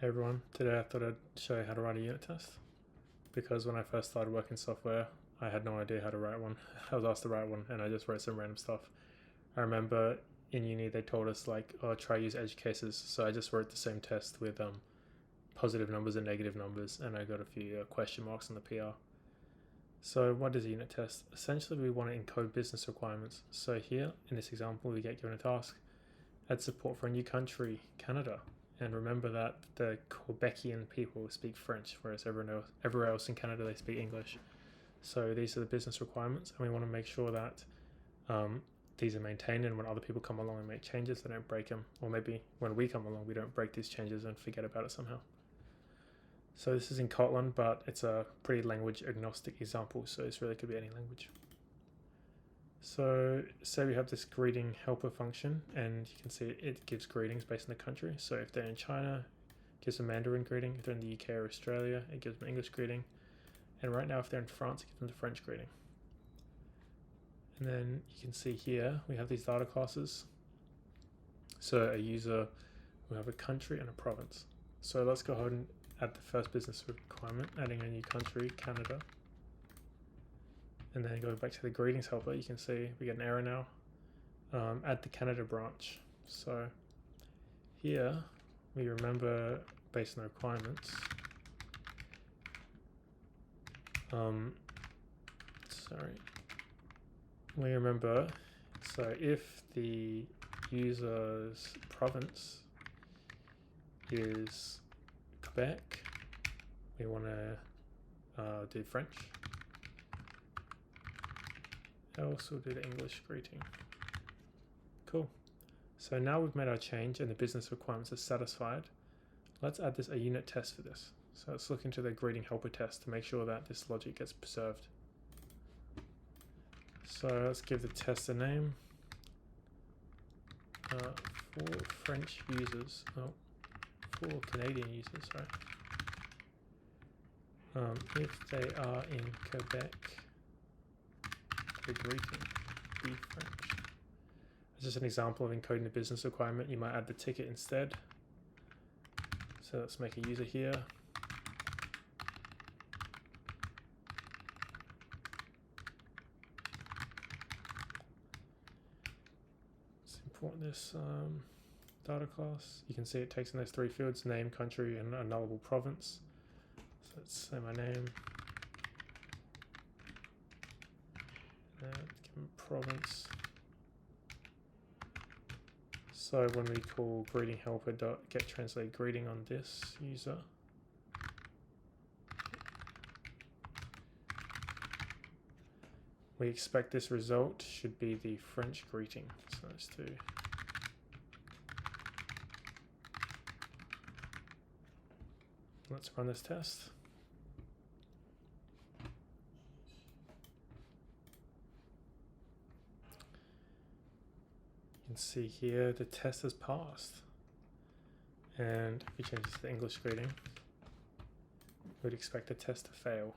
Hey everyone, today I thought I'd show you how to write a unit test because when I first started working software I had no idea how to write one. I was asked to write one and I just wrote some random stuff. I remember in uni they told us like, oh, try use edge cases, so I just wrote the same test with positive numbers and negative numbers, and I got a few question marks in the PR. So what is a unit test? Essentially we want to encode business requirements. So here in this example we get given a task: add support for a new country, Canada. And remember that the Quebecian people speak French, whereas everywhere else in Canada they speak English. So these are the business requirements, and we want to make sure that these are maintained, and when other people come along and make changes, they don't break them. Or maybe when we come along, we don't break these changes and forget about it somehow. So this is in Kotlin, but it's a pretty language agnostic example, so this really could be any language. So say we have this greeting helper function, and you can see it gives greetings based on the country. So if they're in China, it gives a Mandarin greeting. If they're in the UK or Australia, it gives them an English greeting. And right now, if they're in France, it gives them the French greeting. And then you can see here, we have these data classes. So a user, we have a country and a province. So let's go ahead and add the first business requirement, adding a new country, Canada. And then going back to the greetings helper, you can see we get an error now. Add the Canada branch. So here we remember based on the requirements. We remember, so if the user's province is Quebec, we want to do French. Else we'll do the English greeting. Cool. So now we've made our change and the business requirements are satisfied. Let's add a unit test for this. So let's look into the greeting helper test to make sure that this logic gets preserved. So let's give the test a name. For French users, for Canadian users, sorry. If they are in Quebec, the greeting be French. It's just an example of encoding the business requirement. You might add the ticket instead. So let's make a user here. Let's import this data class. You can see it takes in those three fields: name, country, and a nullable province. So let's say my name. Province. So when we call greeting helper get translate greeting on this user, we expect this result should be the French greeting. So let's do let's run this test. You can see here the test has passed, and if we change this to the English greeting, we'd expect the test to fail.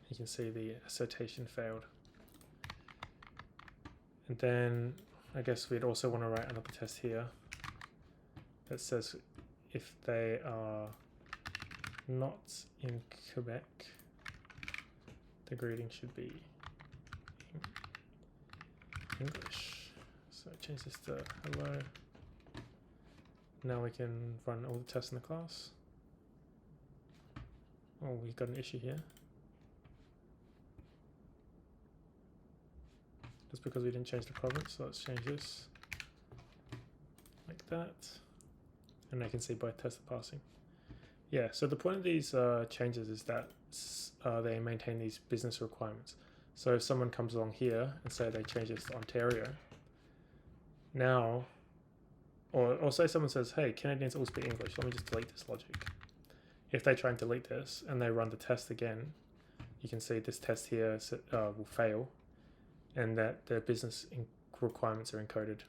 You can see the assertion failed. And then I guess we'd also want to write another test here that says if they are not in Quebec, the greeting should be English. So change this to hello. Now we can run all the tests in the class. Oh, we've got an issue here. That's because we didn't change the province, so let's change this like that. And I can see both tests are passing. Yeah, so the point of these changes is that they maintain these business requirements. So if someone comes along here and say they change this to Ontario, now, or say someone says, hey, Canadians all speak English, let me just delete this logic. If they try and delete this and they run the test again, you can see this test here will fail, and that the business requirements are encoded.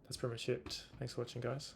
That's pretty much it. Thanks for watching, guys.